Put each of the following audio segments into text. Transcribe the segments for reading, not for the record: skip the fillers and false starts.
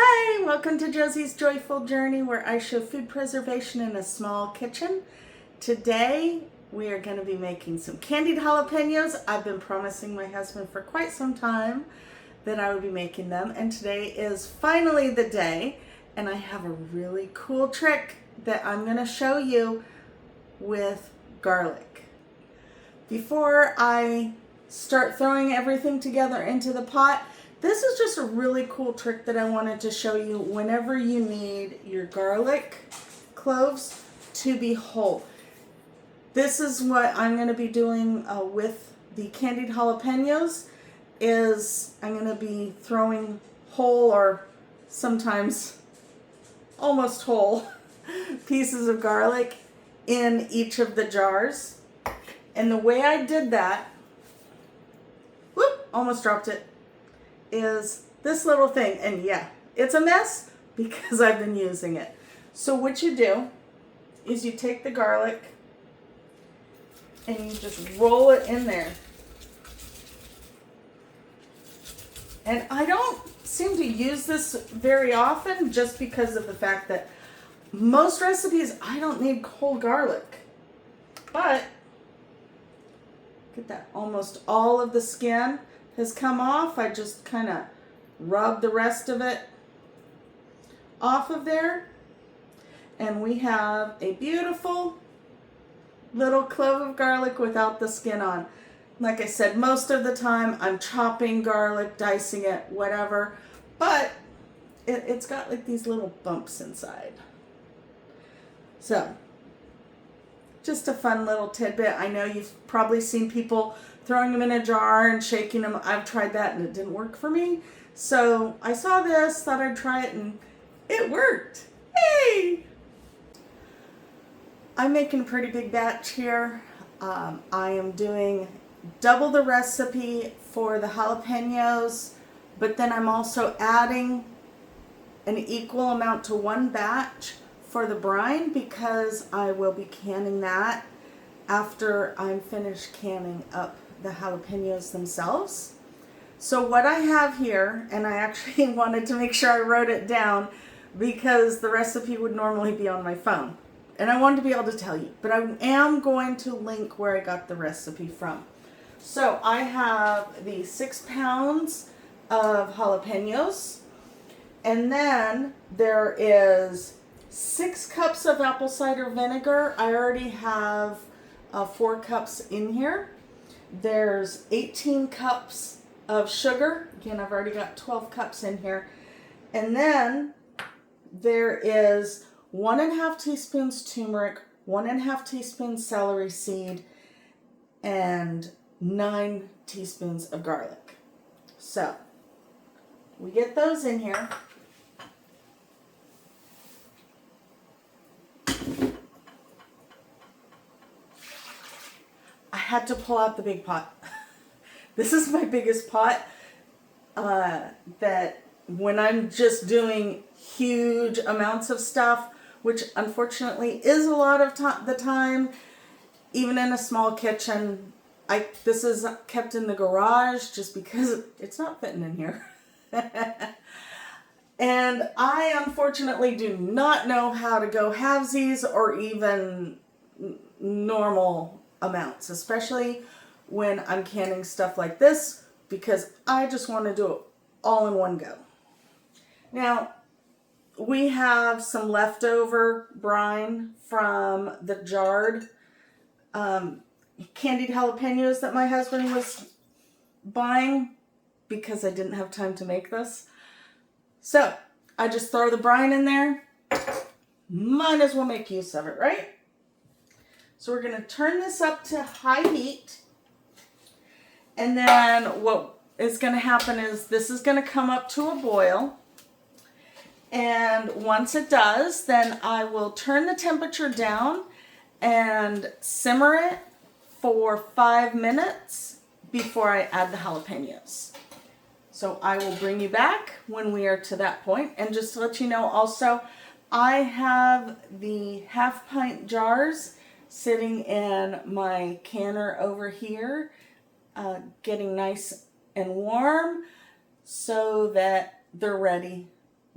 Hi, welcome to Josie's Joyful Journey, where I show food preservation in a small kitchen. Today we are going to be making some candied jalapenos. I've been promising my husband for quite some time that I would be making them, and today is finally the day, and I have a really cool trick that I'm going to show you with garlic. Before I start throwing everything together into the pot, this is just a really cool trick that I wanted to show you whenever you need your garlic cloves to be whole. This is what I'm going to be doing with the candied jalapenos. I'm going to be throwing whole, or sometimes almost whole, pieces of garlic in each of the jars. And the way I did that, whoop, almost dropped it, is this little thing. And yeah, it's a mess because I've been using it. So what you do is you take the garlic and you just roll it in there. And I don't seem to use this very often just because of the fact that most recipes I don't need whole garlic. But look at that, almost all of the skin has come off. I just kind of rub the rest of it off of there. And we have a beautiful little clove of garlic without the skin on. Like I said, most of the time I'm chopping garlic, dicing it, whatever. But it's got like these little bumps inside. So, just a fun little tidbit. I know you've probably seen people throwing them in a jar and shaking them. I've tried that and it didn't work for me. So I saw this, thought I'd try it, and it worked. Hey! I'm making a pretty big batch here. I am doing double the recipe for the jalapenos, but then I'm also adding an equal amount to one batch for the brine because I will be canning that after I'm finished canning up the jalapenos themselves. So what I have here, and I actually wanted to make sure I wrote it down because the recipe would normally be on my phone, and I wanted to be able to tell you, but I am going to link where I got the recipe from. So I have the 6 pounds of jalapenos, and then there is 6 cups of apple cider vinegar. I already have 4 cups in here. There's 18 cups of sugar. Again, I've already got 12 cups in here. And then there is 1½ teaspoons turmeric, 1½ teaspoons celery seed, and 9 teaspoons of garlic. So we get those in here. I had to pull out the big pot. This is my biggest pot that when I'm just doing huge amounts of stuff, which unfortunately is a lot of the time, even in a small kitchen. This is kept in the garage just because it's not fitting in here. And I unfortunately do not know how to go halvesies or even normal amounts, especially when I'm canning stuff like this, because I just want to do it all in one go. Now, we have some leftover brine from the jarred candied jalapenos that my husband was buying because I didn't have time to make this. So I just throw the brine in there. Might as well make use of it, right? So we're going to turn this up to high heat. And then what is going to happen is this is going to come up to a boil. And once it does, then I will turn the temperature down and simmer it for 5 minutes before I add the jalapenos. So I will bring you back when we are to that point. And just to let you know also, I have the 1/2 pint jars sitting in my canner over here, getting nice and warm so that they're ready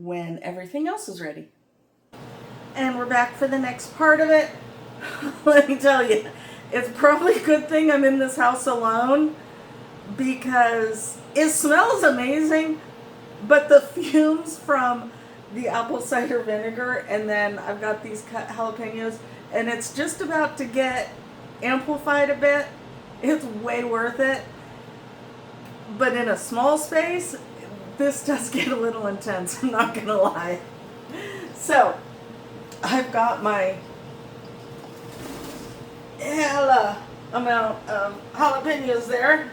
when everything else is ready. And we're back for the next part of it. Let me tell you, it's probably a good thing I'm in this house alone because it smells amazing, but the fumes from the apple cider vinegar, and then I've got these cut jalapenos, and it's just about to get amplified a bit. It's way worth it. But in a small space, this does get a little intense, I'm not gonna lie. So, I've got my hella amount of jalapenos there.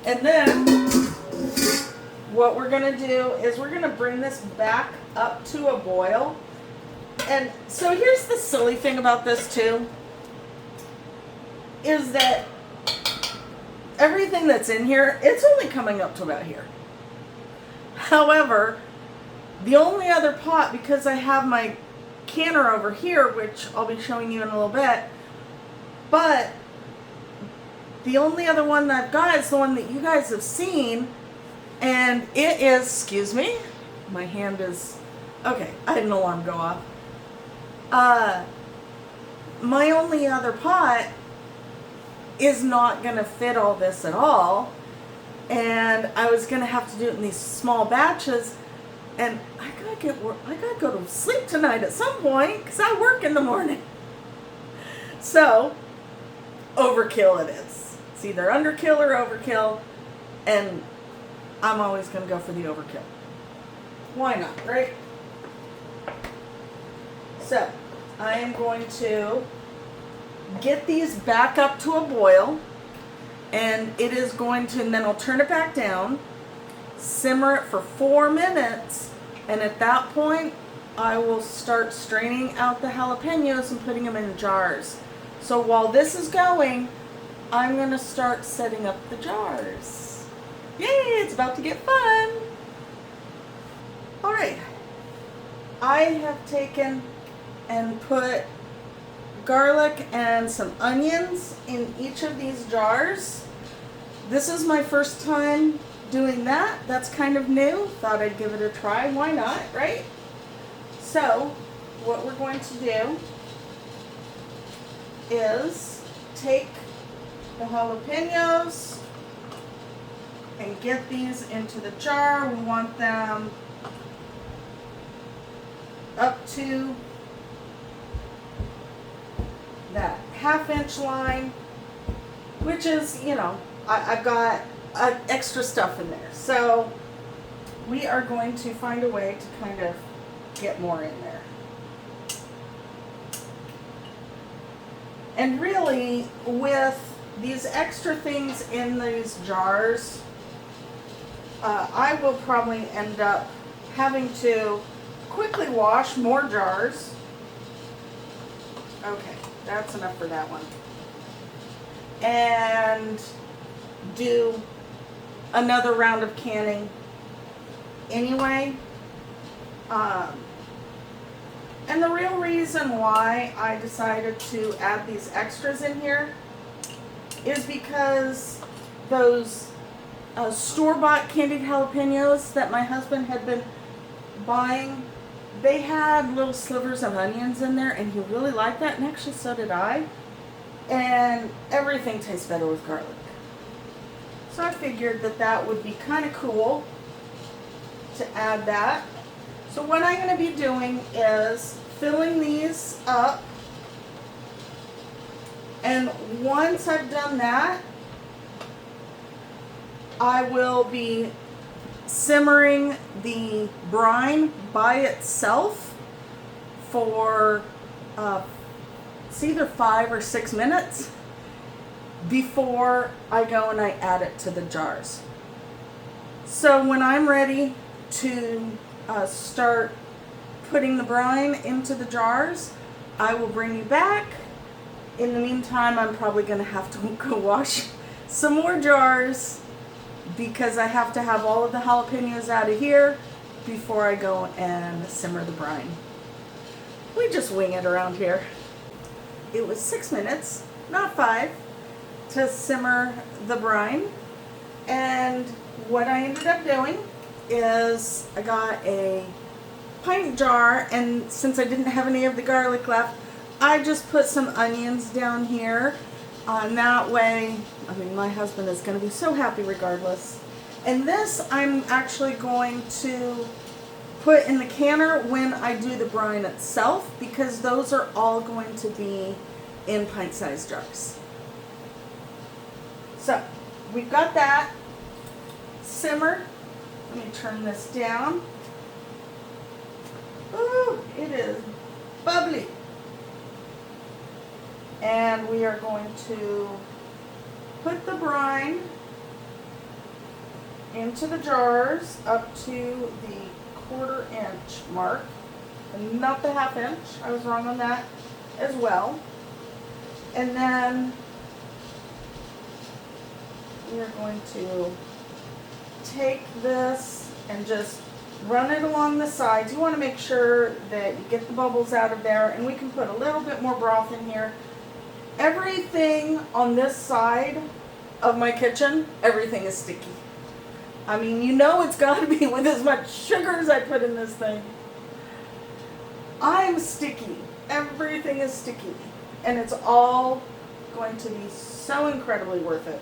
And then, what we're gonna do is we're gonna bring this back up to a boil. And so here's the silly thing about this too, is that everything that's in here, it's only coming up to about here. However, the only other pot, because I have my canner over here, which I'll be showing you in a little bit, but the only other one that I've got is the one that you guys have seen, and it is, excuse me, my hand is, okay, I had an alarm go off. My only other pot is not going to fit all this at all, and I was going to have to do it in these small batches, and I gotta go to sleep tonight at some point because I work in the morning. So overkill it is. It's either underkill or overkill, and I'm always going to go for the overkill. Why not, right? So I am going to get these back up to a boil, and it is going to, and then I'll turn it back down, simmer it for 4 minutes, and at that point I will start straining out the jalapenos and putting them in jars. So while this is going, I'm going to start setting up the jars. Yay, it's about to get fun. Alright, I have taken and put garlic and some onions in each of these jars. This is my first time doing that. That's kind of new. Thought I'd give it a try. Why not, right? So, what we're going to do is take the jalapenos and get these into the jar. We want them up to that 1/2 inch line, which is, you know, I've got extra stuff in there. So we are going to find a way to kind of get more in there. And really, with these extra things in these jars, I will probably end up having to quickly wash more jars. Okay, that's enough for that one. And do another round of canning anyway. And the real reason why I decided to add these extras in here is because those store-bought candied jalapenos that my husband had been buying, they had little slivers of onions in there, and he really liked that, and actually so did I. And everything tastes better with garlic. So I figured that that would be kind of cool to add that. So what I'm going to be doing is filling these up, and once I've done that, I will be simmering the brine by itself for it's either 5 or 6 minutes before I go and I add it to the jars. So when I'm ready to start putting the brine into the jars, I will bring you back. In the meantime, I'm probably going to have to go wash some more jars because I have to have all of the jalapenos out of here before I go and simmer the brine. We just wing it around here. It was 6 minutes, not 5, to simmer the brine. And what I ended up doing is I got a pint jar, and since I didn't have any of the garlic left, I just put some onions down here. And that way, I mean, my husband is going to be so happy regardless. And this I'm actually going to put in the canner when I do the brine itself, because those are all going to be in pint-sized jars. So, we've got that. Simmer. Let me turn this down. Ooh, it is bubbly. And we are going to put the brine into the jars up to the 1/4 inch mark, and not the 1/2 inch. I was wrong on that as well. And then we are going to take this and just run it along the sides. You want to make sure that you get the bubbles out of there, and we can put a little bit more broth in here. Everything on this side of my kitchen, everything is sticky. I mean, you know it's got to be with as much sugar as I put in this thing. I'm sticky. Everything is sticky. And it's all going to be so incredibly worth it.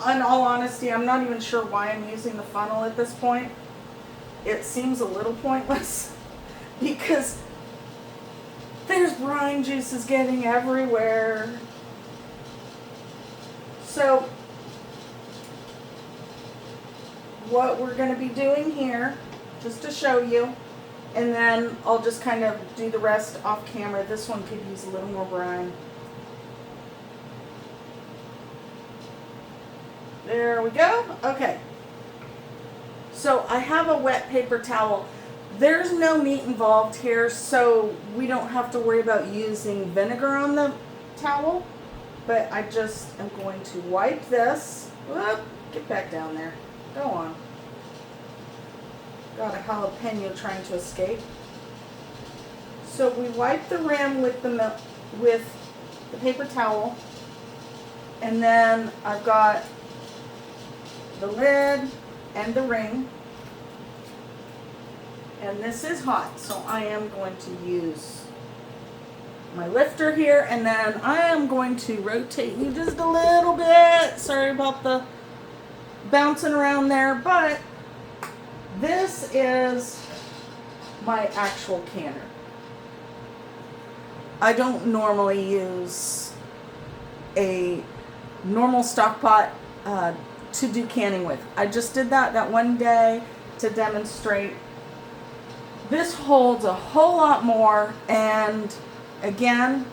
In all honesty, I'm not even sure why I'm using the funnel at this point. It seems a little pointless because there's brine juices getting everywhere. So what we're going to be doing here, just to show you, and then I'll just kind of do the rest off camera. This one could use a little more brine. There we go. Okay. So I have a wet paper towel. There's no meat involved here, so we don't have to worry about using vinegar on the towel. But I just am going to wipe this. Whoop, get back down there. Go on. Got a jalapeno trying to escape. So we wipe the rim with the paper towel, and then I've got the lid and the ring. And this is hot, so I am going to use my lifter here, and then I am going to rotate you just a little bit. Sorry about the bouncing around there, but this is my actual canner. I don't normally use a normal stock pot to do canning with. I just did that one day to demonstrate. This holds a whole lot more, and again,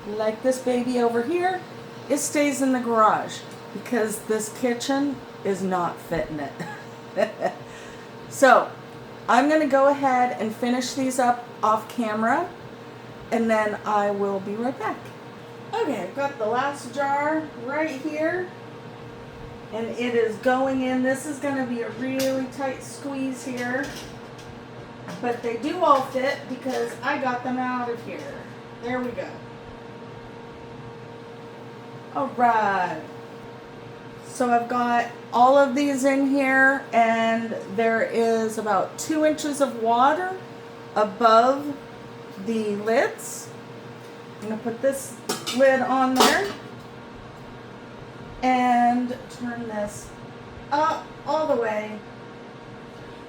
like this baby over here, it stays in the garage because this kitchen is not fitting it. So I'm going to go ahead and finish these up off camera, and then I will be right back. Okay, I've got the last jar right here, and it is going in. This is going to be a really tight squeeze here, but they do all fit because I got them out of here. There we go. All right. So I've got all of these in here, and there is about 2 inches of water above the lids. I'm going to put this lid on there and turn this up all the way.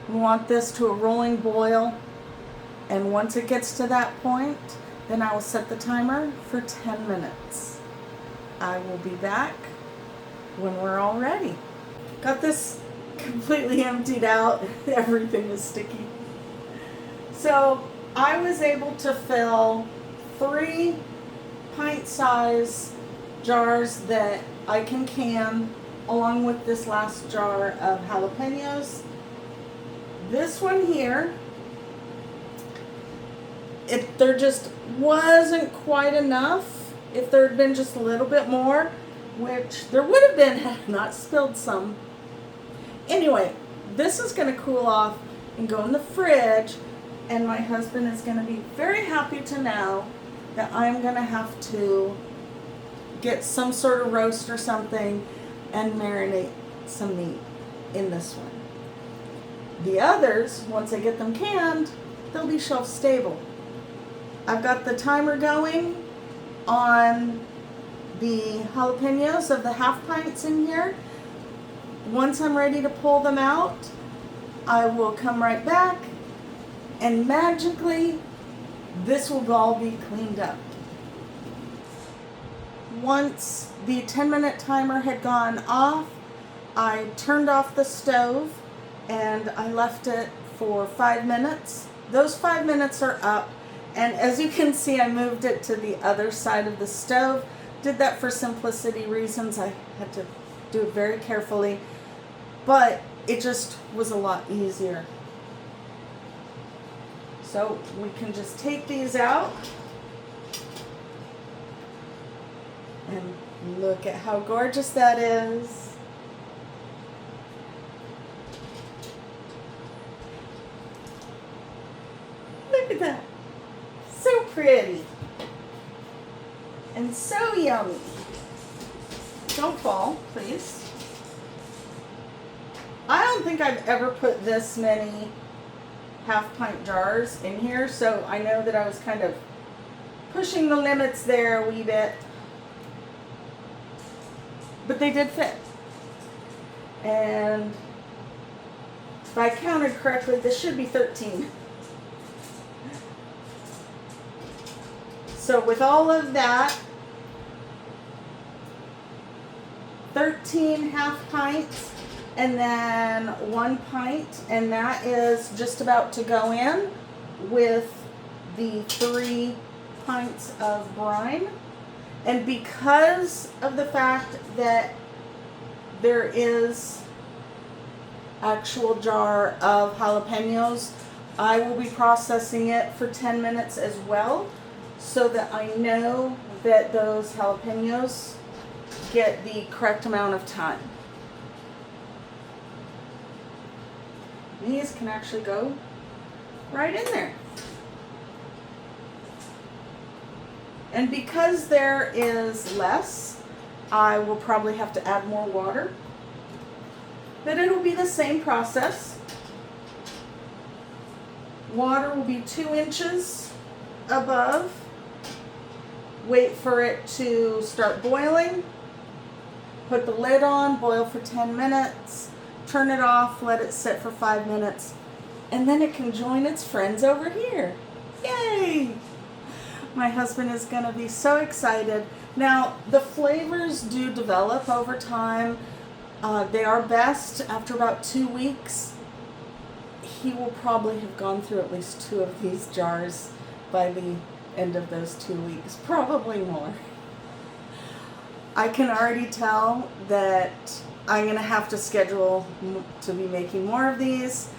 We want this to a rolling boil, and once it gets to that point, then I will set the timer for 10 minutes. I will be back when we're all ready. Got this completely emptied out. Everything is sticky. So I was able to fill 3 pint-size jars that I can can, along with this last jar of jalapenos. This one here, there just wasn't quite enough. If there had been just a little bit more, which there would have been had I not spilled some. Anyway, this is going to cool off and go in the fridge, and my husband is going to be very happy to know that I'm going to have to get some sort of roast or something and marinate some meat in this one. The others, once I get them canned, they'll be shelf stable. I've got the timer going on the jalapenos of the half pints in here. Once I'm ready to pull them out, I will come right back and magically this will all be cleaned up. Once the 10-minute timer had gone off, I turned off the stove and I left it for 5 minutes. Those 5 minutes are up, and as you can see, I moved it to the other side of the stove. Did that for simplicity reasons. I had to do it very carefully, but it just was a lot easier. So we can just take these out and look at how gorgeous that is. Look at that. So pretty. And so yummy. Don't fall, please. I don't think I've ever put this many half-pint jars in here, so I know that I was kind of pushing the limits there a wee bit. But they did fit. And if I counted correctly, this should be 13. So with all of that, 13 half pints and then 1 pint, and that is just about to go in with the 3 pints of brine. And because of the fact that there is actual jar of jalapenos, I will be processing it for 10 minutes as well, so that I know that those jalapenos get the correct amount of time. These can actually go right in there. And because there is less, I will probably have to add more water. But it'll be the same process. Water will be 2 inches above. Wait for it to start boiling. Put the lid on, boil for 10 minutes. Turn it off, let it sit for 5 minutes. And then it can join its friends over here. Yay! My husband is going to be so excited. Now, the flavors do develop over time. They are best after about 2 weeks. He will probably have gone through at least 2 of these jars by the end of those 2 weeks, probably more. I can already tell that I'm going to have to schedule to be making more of these.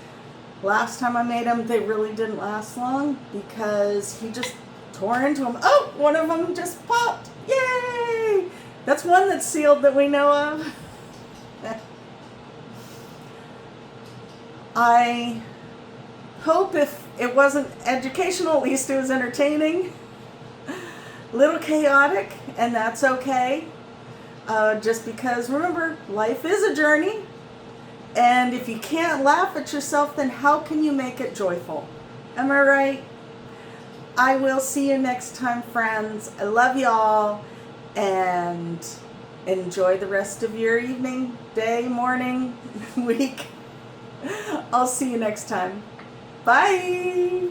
Last time I made them, they really didn't last long because he just tore into them. Oh, one of them just popped. Yay! That's one that's sealed that we know of. I hope if it wasn't educational, at least it was entertaining. A little chaotic, and that's okay. Just because, remember, life is a journey. And if you can't laugh at yourself, then how can you make it joyful? Am I right? I will see you next time, friends. I love you all, and enjoy the rest of your evening, day, morning, week. I'll see you next time. Bye.